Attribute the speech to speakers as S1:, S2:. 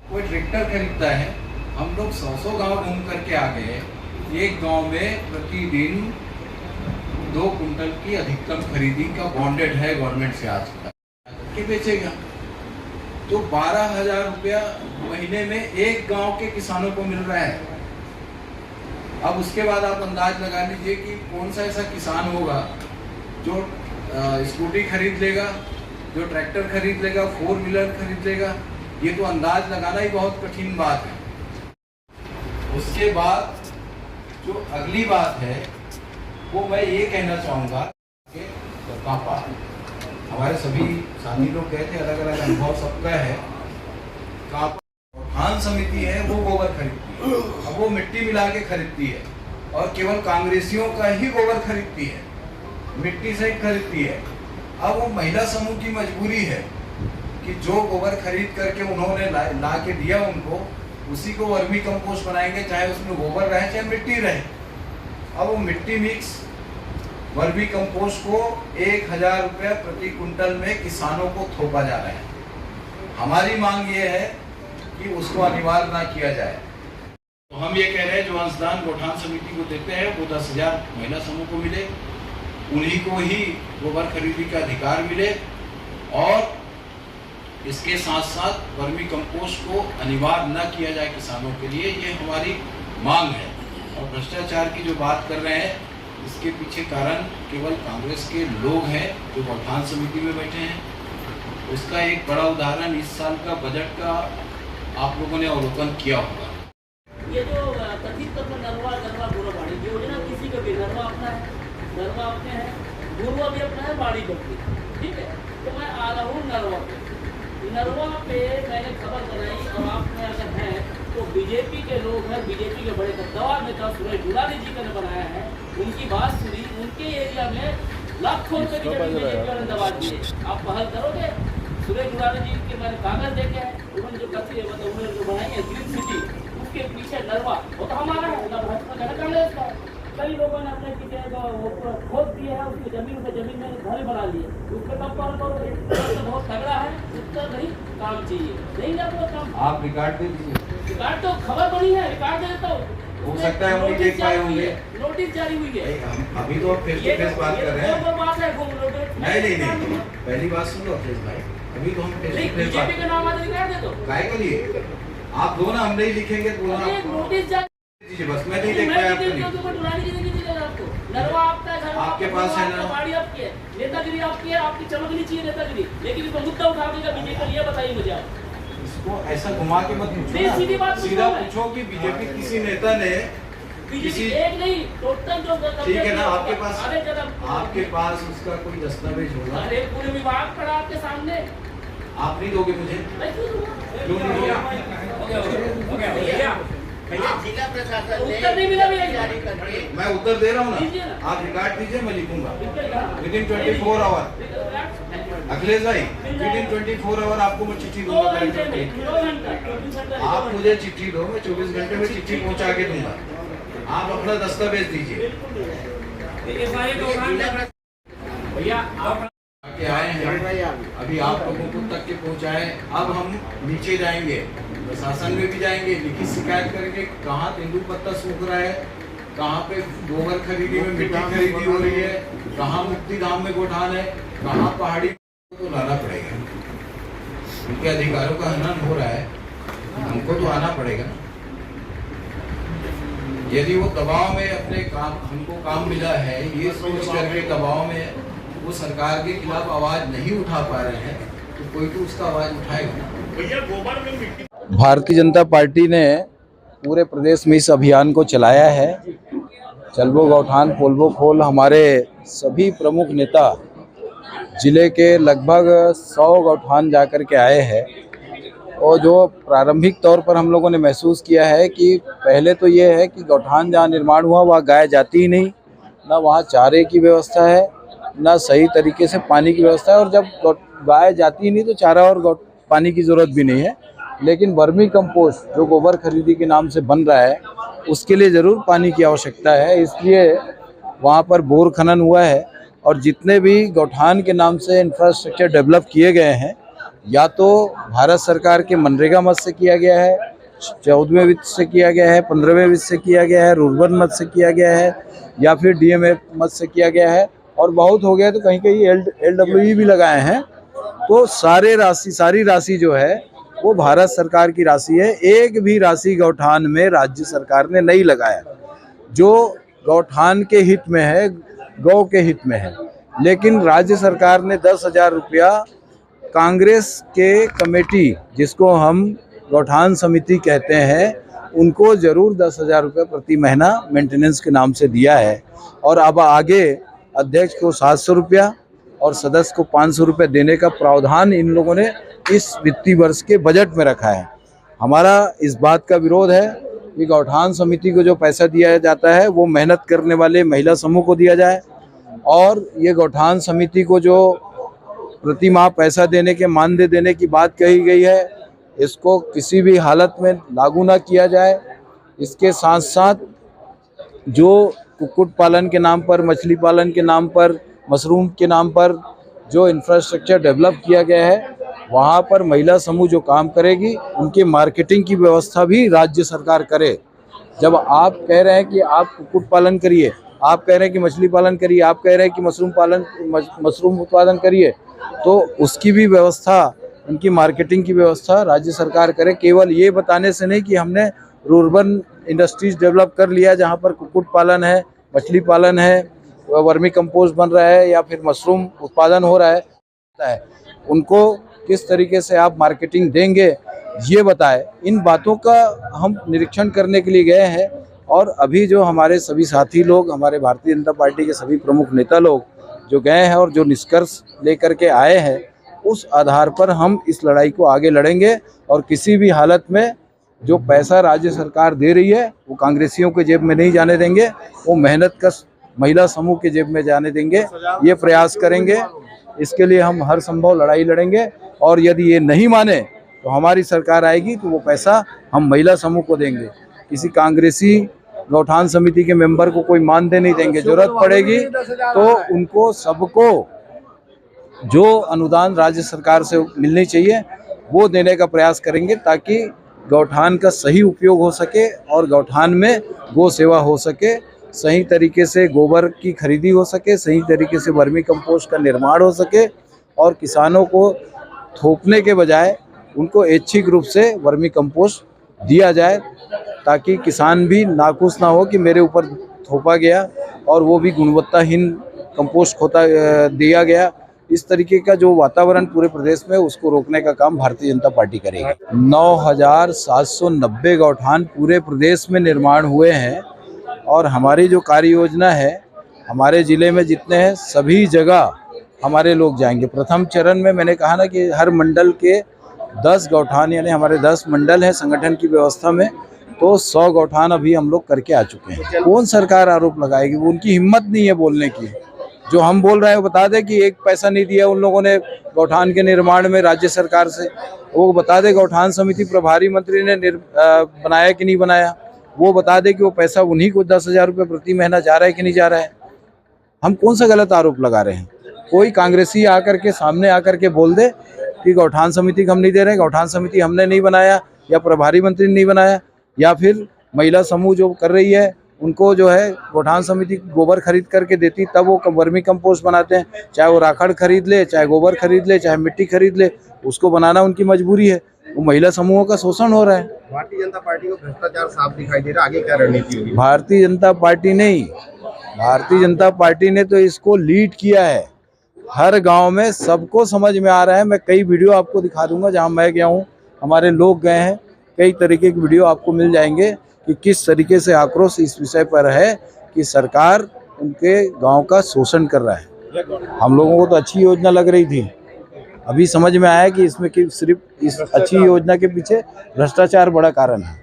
S1: कोई ट्रैक्टर खरीदता है, हम लोग 100 गांव घूम करके आ गए, एक गांव में प्रतिदिन 2 कुंटल की अधिकतम खरीदी का बॉन्डेड है गवर्नमेंट से आज के बेचेगा तो 12,000 रुपया महीने में एक गांव के किसानों को मिल रहा है। अब उसके बाद आप अंदाज लगा लीजिए कि कौन सा ऐसा किसान होगा जो स्कूटी खरीद लेगा, जो ट्रैक्टर खरीद लेगा, 4 व्हीलर खरीद लेगा। ये तो अंदाज लगाना ही बहुत कठिन बात है। उसके बाद जो अगली बात है वो मैं ये कहना चाहूँगा कि कापा, हमारे सभी साथी लोग कहते हैं, अलग अलग अनुभव सबका है। कापा गौठान समिति है वो गोबर खरीदती है, अब वो मिट्टी मिला के खरीदती है और केवल कांग्रेसियों का ही गोबर खरीदती है, मिट्टी से खरीदती है। अब वो महिला समूह की मजबूरी है कि जो गोबर खरीद करके उन्होंने ला के दिया उनको, उसी को वर्मी कंपोस्ट बनाएंगे, चाहे उसमें गोबर रहे चाहे मिट्टी रहे। अब वो मिट्टी मिक्स वर्मी कंपोस्ट को 1,000 रुपये प्रति कुंटल में किसानों को थोपा जा रहा है। हमारी मांग ये है कि उसको अनिवार्य ना किया जाए। तो हम ये कह रहे हैं जो अंशदान गौठान समिति को देते हैं वो 10,000 महिला समूह को मिले, उन्हीं को ही गोबर खरीदी का अधिकार मिले और इसके साथ साथ वर्मी कंपोस्ट को अनिवार्य न किया जाए किसानों के लिए, ये हमारी मांग है। और भ्रष्टाचार की जो बात कर रहे हैं इसके पीछे कारण केवल कांग्रेस के लोग हैं जो गौठान समिति में बैठे हैं। उसका एक बड़ा उदाहरण इस साल का बजट का आप लोगों ने अवलोकन किया होगा।
S2: ये जो कथित तौर पर नरवा गुरुवाड़ी योजना, किसी का भी नरवा अपना है, नरवा अपने हैं, गुरुआ भी अपना है, बाड़ी भी अपनी, ठीक है। तो मैं आ रहा हूँ नरवा पे मैंने खबर बनाई और आपने अगर है तो बीजेपी के लोग हैं, बीजेपी के बड़े गद्दार नेता सुरेश दुलारी जी का ने बनाया है, उनकी बात सुनी, उनके एरिया में लाखों रुपए की जमीन बीजेपी वाले दबा दिए। आप पहल करोगे? सुरेश दुलारी जी के मैंने कागज देखे हैं, उन्होंने जो कथी है मतलब उन्होंने जो बनाई है ग्रीन सिटी, उसके पीछे नरवा वो तो हमारा है ना, भाजपा का कांग्रेस का। कई लोगों ने अपने पीछे खोद दिए है, उसकी जमीन में घर बना लिए, उस पर कब कॉल करोगे? तो बहुत तगड़ा है, उत्तर नहीं काम चाहिए, नहीं आपको काम।
S1: आप रिकॉर्ड दे दीजिए।
S2: रिकॉर्ड तो खबर बनी है, रिकॉर्ड दे देता हूँ।
S1: हो सकता है हम नहीं देख पाए होंगे,
S2: नोटिस जारी हुई है।
S1: अभी तो फेस टू फेस बात कर रहे हैं।
S2: बात है
S1: नहीं, पहली बात सुन लो अखिलेश भाई, अभी तो हम फेस टू फेस बात
S2: बीजेपी का नाम आज रिकॉर्ड दे दो।
S1: काय के लिए आप दो ना, हम नहीं लिखेंगे तो
S2: नोटिस जारी
S1: दीजिए, बस मैं नहीं देख पाया आपको।
S2: नरवा आपका है,
S1: आपके पास है ना,
S2: बाड़ी आपकी है, नेतागिरी आपकी है, आपकी चमकनी चाहिए नेतागिरी, लेकिन इसको मुद्दा उठा देगा बीजेपी का, ये बताइए मुझे आप।
S1: इसको ऐसा घुमा के मत पूछो ना,
S2: सीधी बात
S1: सीधा पूछो कि बीजेपी किसी नेता ने किसी
S2: एक नहीं टोटल जो
S1: ठीक है ना, आपके पास उसका कोई दस्तावेज होगा।
S2: अरे पूरे विभाग खड़ा आपके सामने,
S1: आप नहीं दोगे मुझे? क्यों नहीं दोगे?
S2: जिला प्रशासन उत्तर नहीं मिला
S1: मैं उत्तर दे रहा हूँ ना, आप रिकॉर्ड दीजिए, मैं लिखूंगा विदिन 24 आवर। अखिलेश भाई विदिन 24 आवर आपको मैं चिट्ठी दूंगा। आप मुझे चिट्ठी दो, मैं 24 घंटे में चिट्ठी पहुंचा के दूंगा। आप अपना दस्तावेज दीजिए।
S2: भैया
S1: के आए हैं, अभी आप लोगों को तक के पहुंचाए, अब हम नीचे जाएंगे, प्रशासन में भी जाएंगे, लिखित शिकायत करेंगे कहाँ तेंदुपत्ता सूख रहा है, कहाँ पे गोबर खरीदी में मिट्टी खरीदी हो रही है, कहाँ मुक्ति धाम में गौठान है, कहाँ पहाड़ी, तो लाना पड़ेगा। उनके अधिकारों का हनन हो रहा है, हमको तो आना पड़ेगा। यदि वो दबाव में अपने काम, हमको काम मिला है ये सोच करके दबाव में वो सरकार के खिलाफ आवाज नहीं उठा पा रहे हैं, तो कोई तो उसका आवाज उठाएगा।
S3: भारतीय जनता पार्टी ने पूरे प्रदेश में इस अभियान को चलाया है। चलबो गौठान पोलबो खोल, हमारे सभी प्रमुख नेता जिले के लगभग 100 गौठान जाकर के आए हैं। और जो प्रारंभिक तौर पर हम लोगों ने महसूस किया है कि पहले तो ये है कि गौठान जहाँ निर्माण हुआ वहाँ गाय जाती ही नहीं, ना वहाँ चारे की व्यवस्था है, ना सही तरीके से पानी की व्यवस्था है। और जब गाय जाती ही नहीं तो चारा और पानी की ज़रूरत भी नहीं है। लेकिन वर्मी कंपोस्ट जो गोबर खरीदी के नाम से बन रहा है उसके लिए ज़रूर पानी की आवश्यकता है, इसलिए वहाँ पर बोर खनन हुआ है। और जितने भी गौठान के नाम से इंफ्रास्ट्रक्चर डेवलप किए गए हैं या तो भारत सरकार के मनरेगा मद से किया गया है, 14वें वित्त से किया गया है, 15वें वित्त से किया गया है, रुर्बन मद से किया गया है, या फिर डीएमएफ मद से किया गया है, और बहुत हो गया तो कहीं कहीं LWE भी लगाए हैं। तो सारी राशि जो है वो भारत सरकार की राशि है। एक भी राशि गौठान में राज्य सरकार ने नहीं लगाया, जो गौठान के हित में है, गौ के हित में है। लेकिन राज्य सरकार ने 10,000 रुपया कांग्रेस के कमेटी, जिसको हम गौठान समिति कहते हैं, उनको जरूर 10,000 रुपये प्रति महीना मेंटेनेंस के नाम से दिया है। और अब आगे अध्यक्ष को 700 रुपया और सदस्य को 500 रुपये देने का प्रावधान इन लोगों ने इस वित्तीय वर्ष के बजट में रखा है। हमारा इस बात का विरोध है कि गौठान समिति को जो पैसा दिया जाता है वो मेहनत करने वाले महिला समूह को दिया जाए, और ये गौठान समिति को जो प्रति माह पैसा देने के मानदेय देने की बात कही गई है, इसको किसी भी हालत में लागू ना किया जाए। इसके साथ साथ जो कुक्कुट पालन के नाम पर, मछली पालन के नाम पर, मशरूम के नाम पर जो इंफ्रास्ट्रक्चर डेवलप किया गया है, वहाँ पर महिला समूह जो काम करेगी, उनकी मार्केटिंग की व्यवस्था भी राज्य सरकार करे। जब आप कह रहे हैं कि आप कुक्कुट पालन करिए, आप कह रहे हैं कि मछली पालन करिए, आप कह रहे हैं कि मशरूम उत्पादन करिए, तो उसकी भी व्यवस्था, उनकी मार्केटिंग की व्यवस्था राज्य सरकार करे। केवल ये बताने से नहीं कि हमने रूरबन इंडस्ट्रीज डेवलप कर लिया जहाँ पर कुक्कुट पालन है, मछली पालन है, वर्मी कंपोस्ट बन रहा है, या फिर मशरूम उत्पादन हो रहा है, उनको किस तरीके से आप मार्केटिंग देंगे ये बताए। इन बातों का हम निरीक्षण करने के लिए गए हैं, और अभी जो हमारे सभी साथी लोग, हमारे भारतीय जनता पार्टी के सभी प्रमुख नेता लोग जो गए हैं और जो निष्कर्ष लेकर के आए हैं, उस आधार पर हम इस लड़ाई को आगे लड़ेंगे। और किसी भी हालत में जो पैसा राज्य सरकार दे रही है वो कांग्रेसियों के जेब में नहीं जाने देंगे, वो मेहनत कश महिला समूह के जेब में जाने देंगे, ये प्रयास करेंगे। इसके लिए हम हर संभव लड़ाई लड़ेंगे, और यदि ये नहीं माने तो हमारी सरकार आएगी तो वो पैसा हम महिला समूह को देंगे। किसी कांग्रेसी गौठान समिति के मेंबर को कोई मानदेय नहीं देंगे। जरूरत पड़ेगी तो उनको सबको जो अनुदान राज्य सरकार से मिलनी चाहिए वो देने का प्रयास करेंगे, ताकि गौठान का सही उपयोग हो सके और गौठान में गौ सेवा हो सके, सही तरीके से गोबर की खरीदी हो सके, सही तरीके से वर्मी कंपोस्ट का निर्माण हो सके, और किसानों को थोपने के बजाय उनको ऐच्छिक रूप से वर्मी कंपोस्ट दिया जाए, ताकि किसान भी नाखुश ना हो कि मेरे ऊपर थोपा गया और वो भी गुणवत्ताहीन कंपोस्ट दिया गया। इस तरीके का जो वातावरण पूरे प्रदेश में, उसको रोकने का काम भारतीय जनता पार्टी करेगी। 9,790 गौठान पूरे प्रदेश में निर्माण हुए हैं, और हमारी जो कार्य योजना है, हमारे ज़िले में जितने हैं सभी जगह हमारे लोग जाएंगे। प्रथम चरण में मैंने कहा ना कि हर मंडल के 10 गौठान, यानी हमारे 10 मंडल हैं संगठन की व्यवस्था में, तो 100 गौठान अभी हम लोग करके आ चुके हैं। कौन सरकार आरोप लगाएगी? वो उनकी हिम्मत नहीं है बोलने की। जो हम बोल रहे हैं वो बता दे कि एक पैसा नहीं दिया उन लोगों ने गौठान के निर्माण में राज्य सरकार से, वो बता दे गौठान समिति प्रभारी मंत्री ने बनाया कि नहीं बनाया, वो बता दे कि वो पैसा उन्हीं को 10,000 रुपये प्रति महीना जा रहा है कि नहीं जा रहा है। हम कौन सा गलत आरोप लगा रहे हैं? कोई कांग्रेसी आकर के सामने आकर के बोल दे कि गौठान समिति को हम नहीं दे रहे, गौठान समिति हमने नहीं बनाया, या प्रभारी मंत्री ने नहीं बनाया, या फिर महिला समूह जो कर रही है उनको जो है गौठान समिति गोबर खरीद करके देती, तब वो वर्मी कंपोस्ट बनाते हैं। चाहे वो राखड़ खरीद ले, चाहे गोबर खरीद ले, चाहे मिट्टी खरीद ले, उसको बनाना उनकी मजबूरी है। वो महिला समूहों का शोषण हो रहा है।
S4: भारतीय जनता पार्टी को भ्रष्टाचार साफ दिखाई दे रहा है, आगे क्या रणनीति होगी?
S3: भारतीय जनता पार्टी नहीं, भारतीय जनता पार्टी ने तो इसको लीड किया है। हर गांव में सबको समझ में आ रहा है। मैं कई वीडियो आपको दिखा दूंगा जहां मैं गया हूं, हमारे लोग गए हैं, कई तरीके की वीडियो आपको मिल जाएंगे कि किस तरीके से आक्रोश इस विषय पर है कि सरकार उनके गांव का शोषण कर रहा है। हम लोगों को तो अच्छी योजना लग रही थी, अभी समझ में आया कि इसमें कि सिर्फ इस अच्छी योजना के पीछे भ्रष्टाचार बड़ा कारण है।